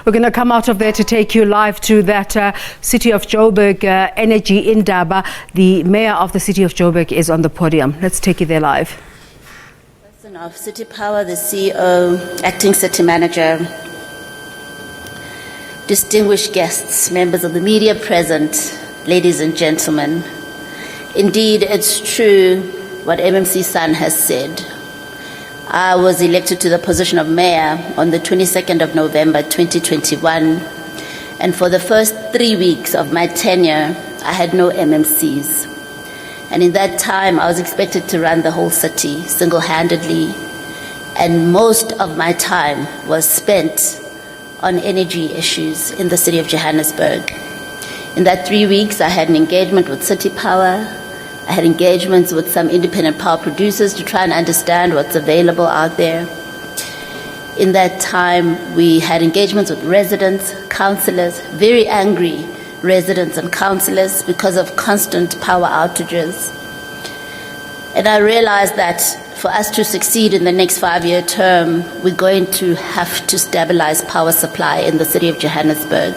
We're going to come out of there to take you live to that city of Joburg energy Indaba. The mayor of the city of Joburg is on the podium. Let's take you there live. Person of City Power, the CEO, acting city manager, distinguished guests, members of the media present, ladies and gentlemen. Indeed, it's true what MMC San has said. I was elected to the position of mayor on the 22nd of November 2021, and for the first 3 weeks of my tenure, I had no MMCs. And in that time, I was expected to run the whole city single-handedly, and most of my time was spent on energy issues in the city of Johannesburg. In that 3 weeks, I had an engagement with City Power. I had engagements with some independent power producers to try and understand what's available out there. In that time, we had engagements with residents, councillors, very angry residents and councillors because of constant power outages. And I realized that for us to succeed in the next 5-year term, we're going to have to stabilize power supply in the city of Johannesburg.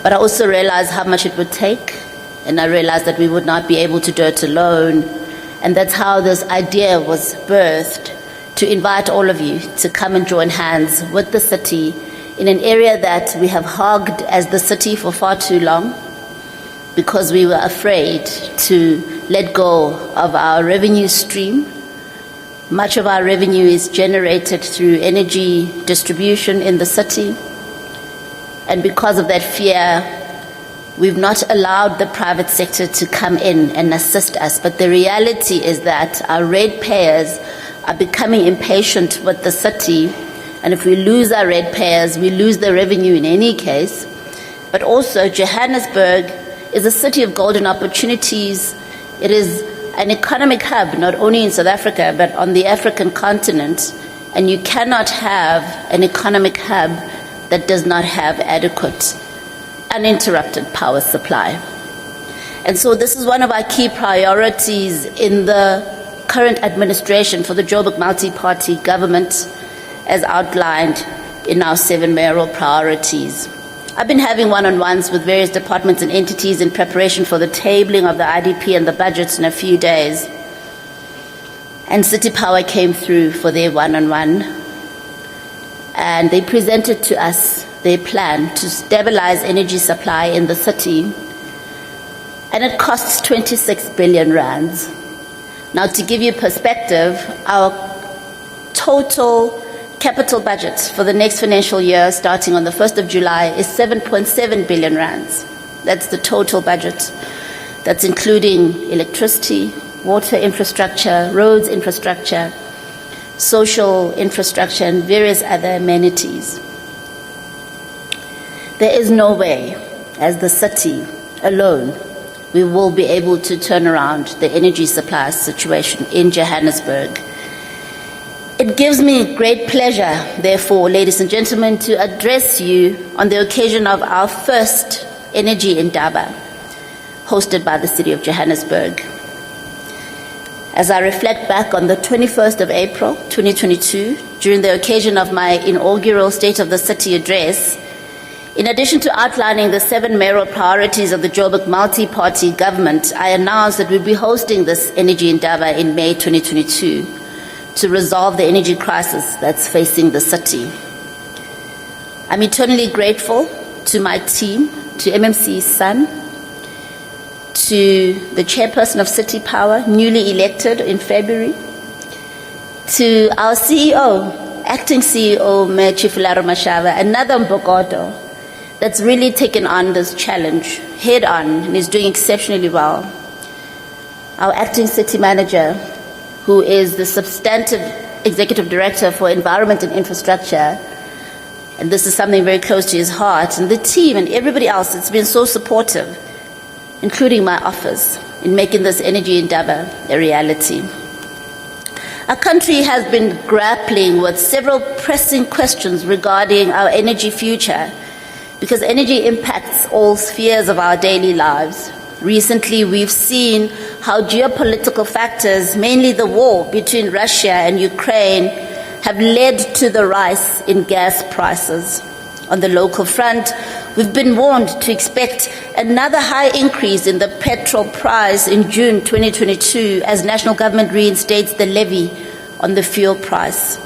But I also realized how much it would take, and I realized that we would not be able to do it alone. And that's how this idea was birthed, to invite all of you to come and join hands with the city in an area that we have hogged as the city for far too long because we were afraid to let go of our revenue stream. Much of our revenue is generated through energy distribution in the city. And because of that fear, we've not allowed the private sector to come in and assist us. But the reality is that our ratepayers are becoming impatient with the city. And if we lose our ratepayers, we lose the revenue in any case. But also, Johannesburg is a city of golden opportunities. It is an economic hub, not only in South Africa, but on the African continent. And you cannot have an economic hub that does not have adequate uninterrupted power supply. And so this is one of our key priorities in the current administration for the Joburg multi-party government, as outlined in our 7 mayoral priorities. I've been having one-on-ones with various departments and entities in preparation for the tabling of the IDP and the budgets in a few days. And City Power came through for their one-on-one, and they presented to us their plan to stabilize energy supply in the city, and it costs 26 billion rands. Now, to give you perspective, our total capital budget for the next financial year, starting on the 1st of July, is 7.7 billion rands. That's the total budget. That's including electricity, water infrastructure, roads infrastructure, social infrastructure, and various other amenities. There is no way, as the city alone, we will be able to turn around the energy supply situation in Johannesburg. It gives me great pleasure, therefore, ladies and gentlemen, to address you on the occasion of our first energy Indaba, hosted by the city of Johannesburg. As I reflect back on the 21st of April, 2022, during the occasion of my inaugural State of the City address, in addition to outlining the 7 mayoral priorities of the Joburg multi-party government, I announced that we'd be hosting this energy Indaba in May 2022 to resolve the energy crisis that's facing the city. I'm eternally grateful to my team, to MMC San, to the chairperson of City Power, newly elected in February, to our CEO, acting CEO, Mayor Chifularo Mashava, another Mbokodo, that's really taken on this challenge head on and is doing exceptionally well. Our acting city manager, who is the substantive executive director for environment and infrastructure, and this is something very close to his heart, and the team and everybody else that's been so supportive, including my office, in making this energy Indaba a reality. Our country has been grappling with several pressing questions regarding our energy future, because energy impacts all spheres of our daily lives. Recently, we've seen how geopolitical factors, mainly the war between Russia and Ukraine, have led to the rise in gas prices. On the local front, we've been warned to expect another high increase in the petrol price in June 2022 as national government reinstates the levy on the fuel price.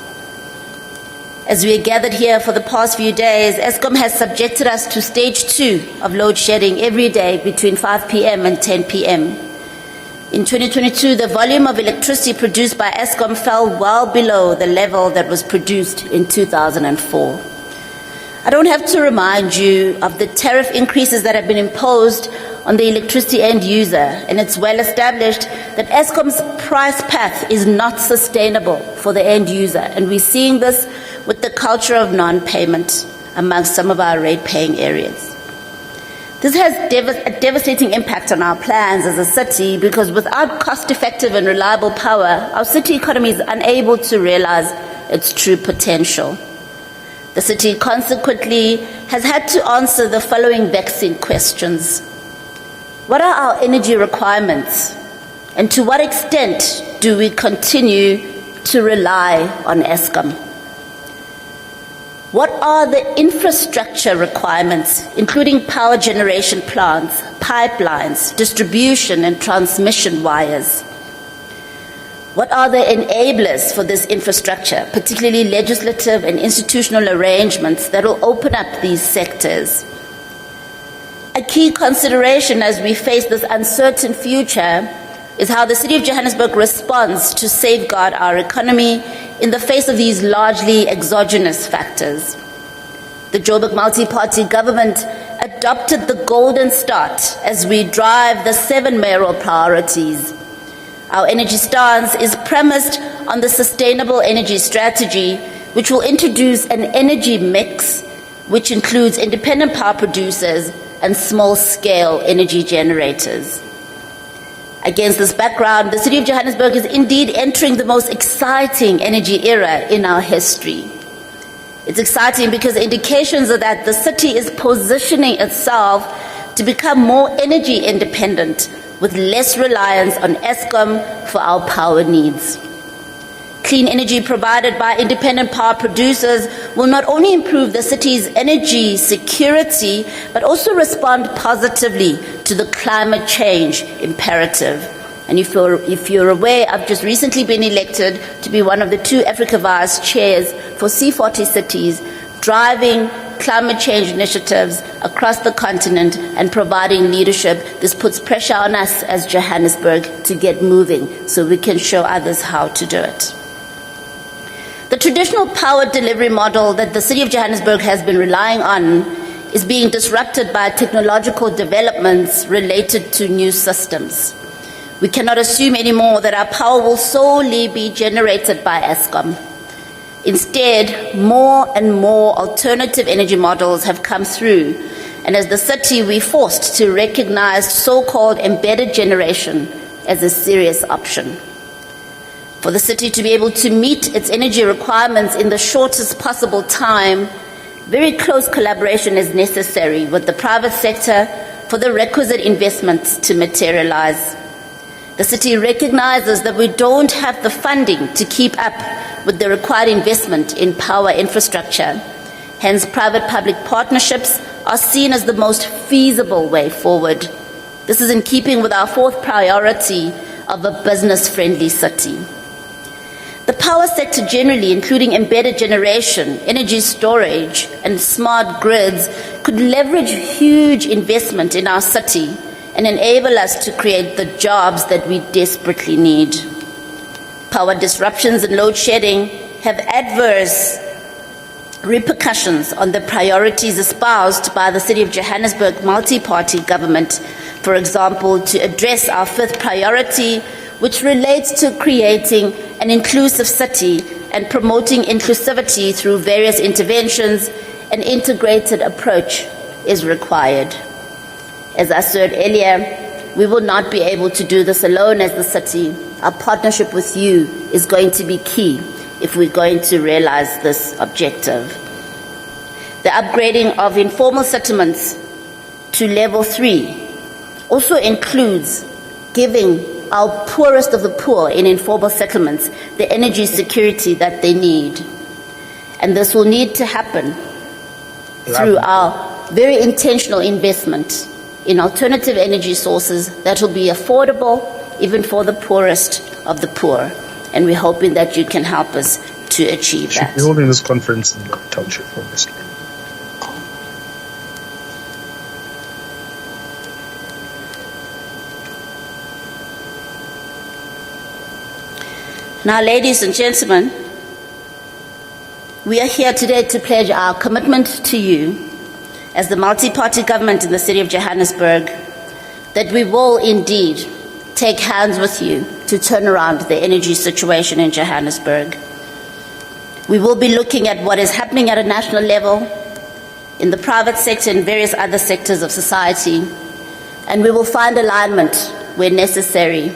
As we are gathered here for the past few days, Eskom has subjected us to stage 2 of load shedding every day between 5 p.m. and 10 p.m. In 2022, the volume of electricity produced by Eskom fell well below the level that was produced in 2004. I don't have to remind you of the tariff increases that have been imposed on the electricity end user, and it's well established that Eskom's price path is not sustainable for the end user, and we're seeing this with the culture of non-payment amongst some of our rate-paying areas. This has a devastating impact on our plans as a city because without cost-effective and reliable power, our city economy is unable to realize its true potential. The city consequently has had to answer the following vexing questions. What are our energy requirements? And to what extent do we continue to rely on Eskom? What are the infrastructure requirements, including power generation plants, pipelines, distribution and transmission wires? What are the enablers for this infrastructure, particularly legislative and institutional arrangements that will open up these sectors? A key consideration as we face this uncertain future is how the City of Johannesburg responds to safeguard our economy in the face of these largely exogenous factors. The Joburg multi-party government adopted the golden start as we drive the 7 mayoral priorities. Our energy stance is premised on the sustainable energy strategy, which will introduce an energy mix which includes independent power producers and small-scale energy generators. Against this background, the City of Johannesburg is indeed entering the most exciting energy era in our history. It's exciting because indications are that the city is positioning itself to become more energy independent with less reliance on Eskom for our power needs. Clean energy provided by independent power producers will not only improve the city's energy security, but also respond positively to the climate change imperative. And if you're aware, I've just recently been elected to be one of the 2 Africa Vice chairs for C40 cities, driving climate change initiatives across the continent and providing leadership. This puts pressure on us as Johannesburg to get moving so we can show others how to do it. The traditional power delivery model that the City of Johannesburg has been relying on is being disrupted by technological developments related to new systems. We cannot assume anymore that our power will solely be generated by Eskom. Instead, more and more alternative energy models have come through, and as the city, we're forced to recognize so-called embedded generation as a serious option. For the city to be able to meet its energy requirements in the shortest possible time, very close collaboration is necessary with the private sector for the requisite investments to materialize. The city recognizes that we don't have the funding to keep up with the required investment in power infrastructure. Hence, private-public partnerships are seen as the most feasible way forward. This is in keeping with our 4th priority of a business-friendly city. The power sector generally, including embedded generation, energy storage, and smart grids, could leverage huge investment in our city and enable us to create the jobs that we desperately need. Power disruptions and load shedding have adverse repercussions on the priorities espoused by the City of Johannesburg multi-party government. For example, to address our 5th priority, which relates to creating an inclusive city and promoting inclusivity through various interventions, an integrated approach is required. As I said earlier, we will not be able to do this alone as the city. Our partnership with you is going to be key if we're going to realize this objective. The upgrading of informal settlements to level 3 also includes giving our poorest of the poor in informal settlements the energy security that they need. And this will need to happen through our very intentional investment in alternative energy sources that will be affordable even for the poorest of the poor. And we're hoping that you can help us to achieve that. Should be holding this conference in the township, obviously. Now, ladies and gentlemen, we are here today to pledge our commitment to you as the multi-party government in the city of Johannesburg that we will indeed take hands with you to turn around the energy situation in Johannesburg. We will be looking at what is happening at a national level, in the private sector and various other sectors of society, and we will find alignment where necessary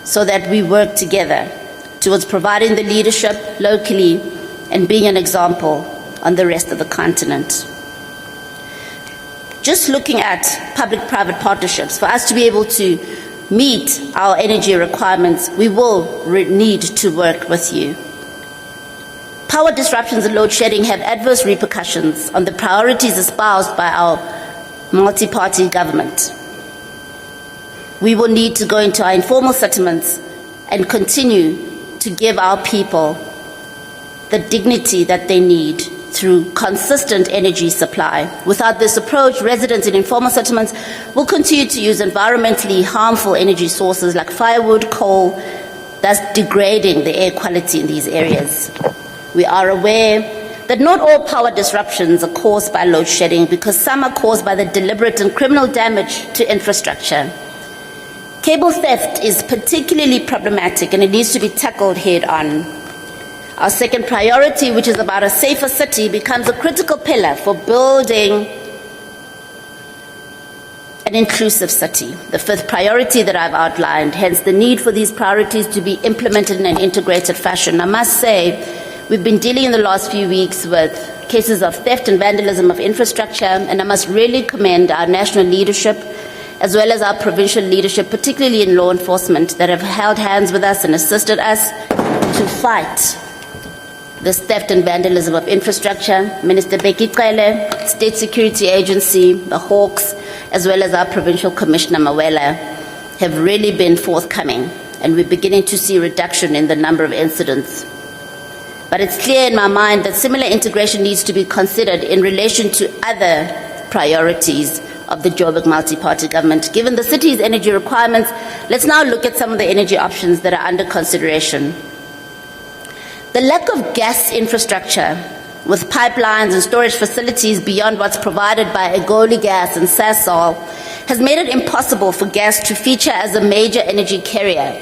so that we work together towards providing the leadership locally and being an example on the rest of the continent. Just looking at public-private partnerships, for us to be able to meet our energy requirements, we will need to work with you. Power disruptions and load shedding have adverse repercussions on the priorities espoused by our multi-party government. We will need to go into our informal settlements and continue to give our people the dignity that they need through consistent energy supply. Without this approach, residents in informal settlements will continue to use environmentally harmful energy sources like firewood, coal, thus degrading the air quality in these areas. We are aware that not all power disruptions are caused by load shedding because some are caused by the deliberate and criminal damage to infrastructure. Cable theft is particularly problematic and it needs to be tackled head on. Our second priority, which is about a safer city, becomes a critical pillar for building an inclusive city. The fifth priority that I've outlined, hence the need for these priorities to be implemented in an integrated fashion. I must say, we've been dealing in the last few weeks with cases of theft and vandalism of infrastructure, and I must really commend our national leadership as well as our provincial leadership, particularly in law enforcement, that have held hands with us and assisted us to fight this theft and vandalism of infrastructure. Minister Beki Cele, State Security Agency, the Hawks, as well as our Provincial Commissioner Mawela have really been forthcoming, and we're beginning to see a reduction in the number of incidents. But it's clear in my mind that similar integration needs to be considered in relation to other priorities of the Joburg multi-party government. Given the city's energy requirements, let's now look at some of the energy options that are under consideration. The lack of gas infrastructure with pipelines and storage facilities beyond what's provided by Egoli Gas and Sasol has made it impossible for gas to feature as a major energy carrier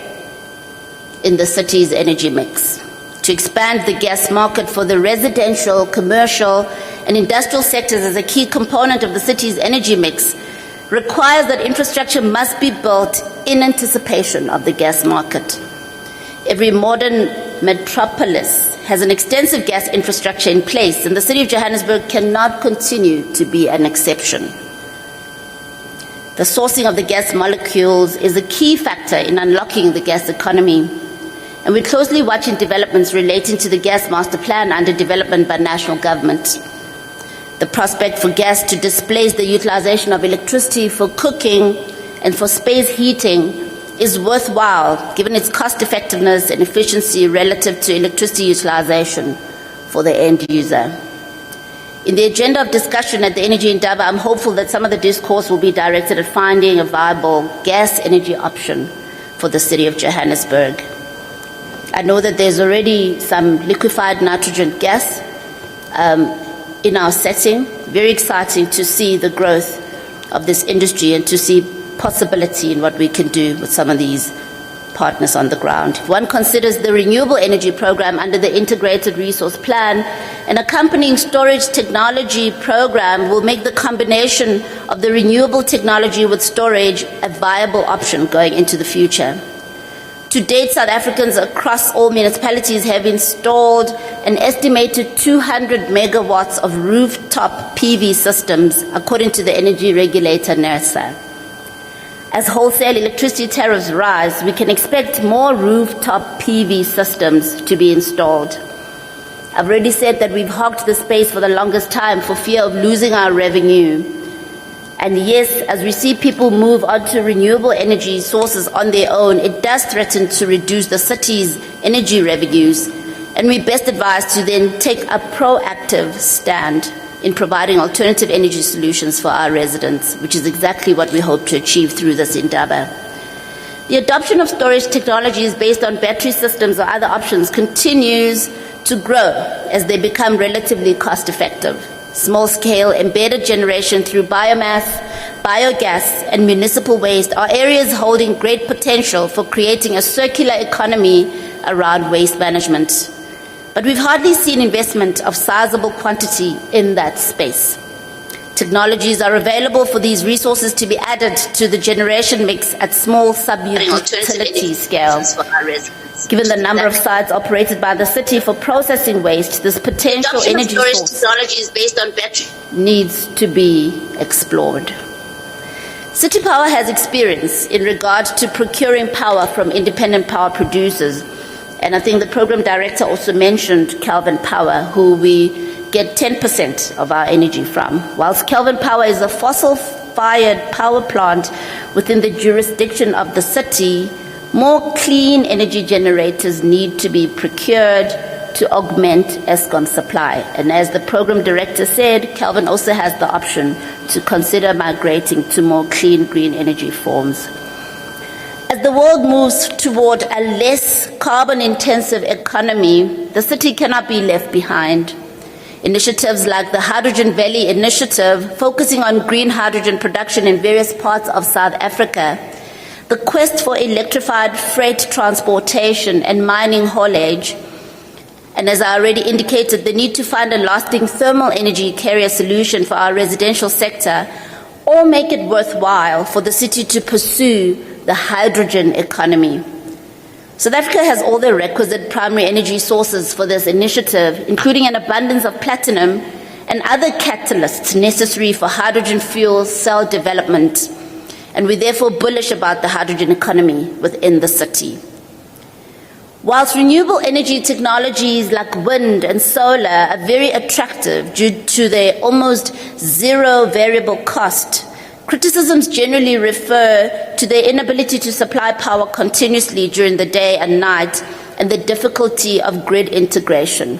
in the city's energy mix. To expand the gas market for the residential, commercial, and industrial sectors as a key component of the city's energy mix requires that infrastructure must be built in anticipation of the gas market. Every modern metropolis has an extensive gas infrastructure in place, and the city of Johannesburg cannot continue to be an exception. The sourcing of the gas molecules is a key factor in unlocking the gas economy, and we're closely watching developments relating to the gas master plan under development by national government. The prospect for gas to displace the utilization of electricity for cooking and for space heating is worthwhile given its cost effectiveness and efficiency relative to electricity utilization for the end user. In the agenda of discussion at the Energy Indaba, I'm hopeful that some of the discourse will be directed at finding a viable gas energy option for the city of Johannesburg. I know that there's already some liquefied nitrogen gas in our setting. Very exciting to see the growth of this industry and to see possibility in what we can do with some of these partners on the ground. If one considers the renewable energy program under the integrated resource plan, an accompanying storage technology program will make the combination of the renewable technology with storage a viable option going into the future. To date, South Africans across all municipalities have installed an estimated 200 megawatts of rooftop PV systems, according to the energy regulator, NERSA. As wholesale electricity tariffs rise, we can expect more rooftop PV systems to be installed. I've already said that we've hogged the space for the longest time for fear of losing our revenue. And yes, as we see people move onto renewable energy sources on their own, it does threaten to reduce the city's energy revenues. And we're best advised to then take a proactive stand in providing alternative energy solutions for our residents, which is exactly what we hope to achieve through this Indaba. The adoption of storage technologies based on battery systems or other options continues to grow as they become relatively cost-effective. Small-scale embedded generation through biomass, biogas, and municipal waste are areas holding great potential for creating a circular economy around waste management. But we've hardly seen investment of sizable quantity in that space. Technologies are available for these resources to be added to the generation mix at small sub-utility scale. Given the number of sites operated by the city for processing waste, this potential energy source technologies based on battery needs to be explored. City Power has experience in regard to procuring power from independent power producers. And I think the program director also mentioned Kelvin Power, who we get 10% of our energy from. Whilst Kelvin Power is a fossil-fired power plant within the jurisdiction of the city, more clean energy generators need to be procured to augment Eskom supply. And as the program director said, Kelvin also has the option to consider migrating to more clean green energy forms. As the world moves toward a less carbon-intensive economy, the city cannot be left behind. Initiatives like the Hydrogen Valley Initiative, focusing on green hydrogen production in various parts of South Africa, the quest for electrified freight transportation and mining haulage, and as I already indicated, the need to find a lasting thermal energy carrier solution for our residential sector, all make it worthwhile for the city to pursue the hydrogen economy. South Africa has all the requisite primary energy sources for this initiative, including an abundance of platinum and other catalysts necessary for hydrogen fuel cell development, and we're therefore bullish about the hydrogen economy within the city. Whilst renewable energy technologies like wind and solar are very attractive due to their almost zero variable cost, criticisms generally refer to their inability to supply power continuously during the day and night and the difficulty of grid integration.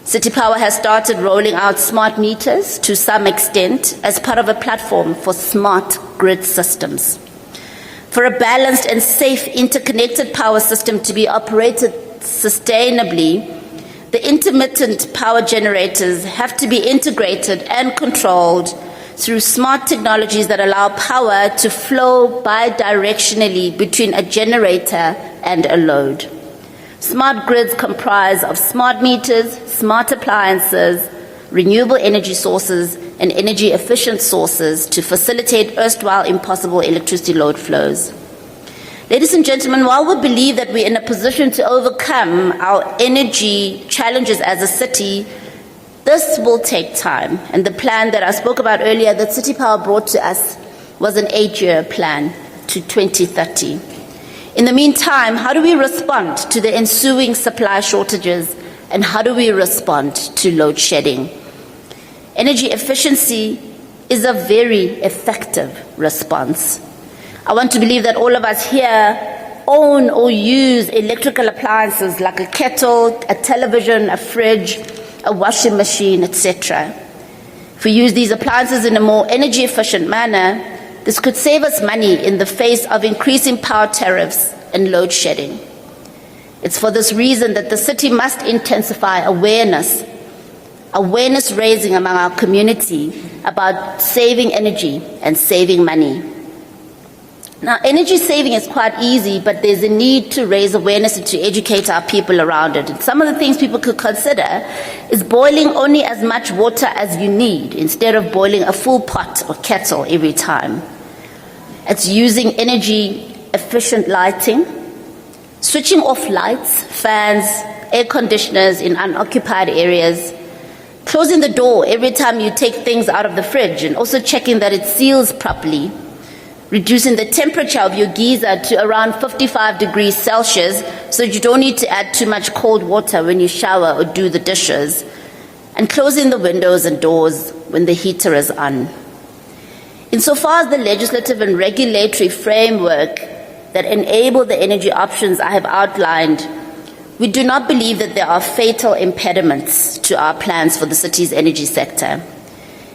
City Power has started rolling out smart meters to some extent as part of a platform for smart grid systems. For a balanced and safe interconnected power system to be operated sustainably, the intermittent power generators have to be integrated and controlled through smart technologies that allow power to flow bidirectionally between a generator and a load. Smart grids comprise of smart meters, smart appliances, renewable energy sources, and energy-efficient sources to facilitate erstwhile impossible electricity load flows. Ladies and gentlemen, while we believe that we're in a position to overcome our energy challenges as a city, this will take time, and the plan that I spoke about earlier that City Power brought to us was an 8-year plan to 2030. In the meantime, how do we respond to the ensuing supply shortages, and how do we respond to load shedding? Energy efficiency is a very effective response. I want to believe that all of us here own or use electrical appliances like a kettle, a television, a fridge, a washing machine, etc. If we use these appliances in a more energy efficient manner, this could save us money in the face of increasing power tariffs and load shedding. It's for this reason that the city must intensify awareness raising among our community about saving energy and saving money. Now, energy saving is quite easy, but there's a need to raise awareness and to educate our people around it. And some of the things people could consider is boiling only as much water as you need instead of boiling a full pot or kettle every time. It's using energy efficient lighting, switching off lights, fans, air conditioners in unoccupied areas, closing the door every time you take things out of the fridge and also checking that it seals properly, reducing the temperature of your geyser to around 55 degrees Celsius so that you don't need to add too much cold water when you shower or do the dishes, and closing the windows and doors when the heater is on. Insofar as the legislative and regulatory framework that enable the energy options I have outlined, we do not believe that there are fatal impediments to our plans for the city's energy sector.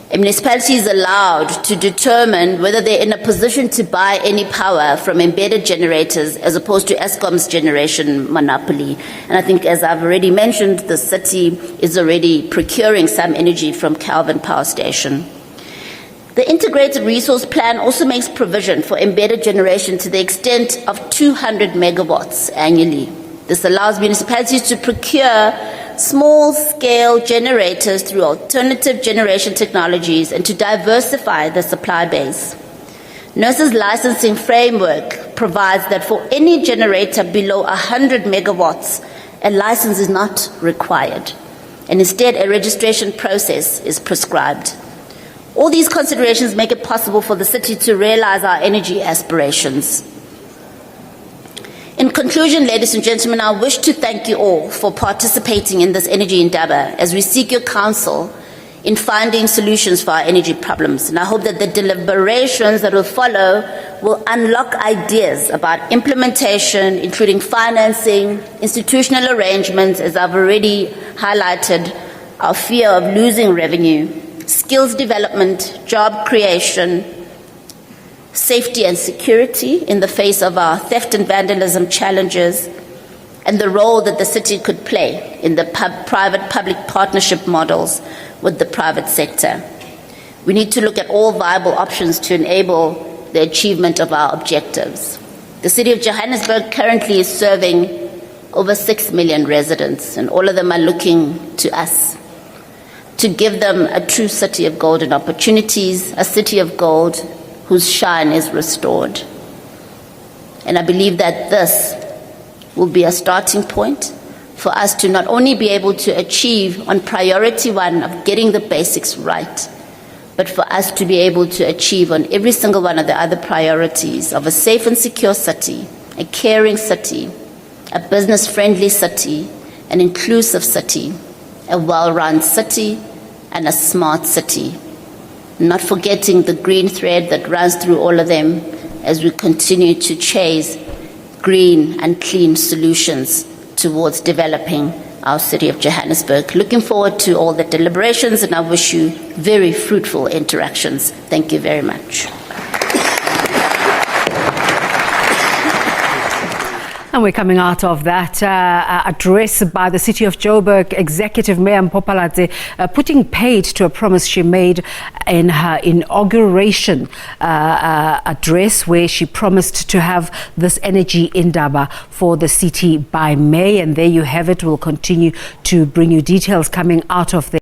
A municipality is allowed to determine whether they're in a position to buy any power from embedded generators as opposed to Eskom's generation monopoly. And I think, as I've already mentioned, the city is already procuring some energy from Calvin Power Station. The Integrated Resource Plan also makes provision for embedded generation to the extent of 200 megawatts annually. This allows municipalities to procure small-scale generators through alternative generation technologies and to diversify the supply base. NERSA's licensing framework provides that for any generator below 100 megawatts, a license is not required, and instead a registration process is prescribed. All these considerations make it possible for the city to realize our energy aspirations. In conclusion, ladies and gentlemen, I wish to thank you all for participating in this Energy Indaba as we seek your counsel in finding solutions for our energy problems. And I hope that the deliberations that will follow will unlock ideas about implementation, including financing, institutional arrangements, as I've already highlighted, our fear of losing revenue, skills development, job creation, safety and security in the face of our theft and vandalism challenges, and the role that the city could play in the private-public partnership models with the private sector. We need to look at all viable options to enable the achievement of our objectives. The city of Johannesburg currently is serving over 6 million residents, and all of them are looking to us to give them a true city of golden opportunities, a city of gold whose shine is restored. And I believe that this will be a starting point for us to not only be able to achieve on priority one of getting the basics right, but for us to be able to achieve on every single one of the other priorities of a safe and secure city, a caring city, a business-friendly city, an inclusive city, a well-run city, and a smart city. Not forgetting the green thread that runs through all of them as we continue to chase green and clean solutions towards developing our city of Johannesburg. Looking forward to all the deliberations, and I wish you very fruitful interactions. Thank you very much. And we're coming out of that address by the City of Joburg Executive Mayor Mpho Phalatse, putting paid to a promise she made in her inauguration address, where she promised to have this energy indaba for the city by May. And there you have it. We'll continue to bring you details coming out of there.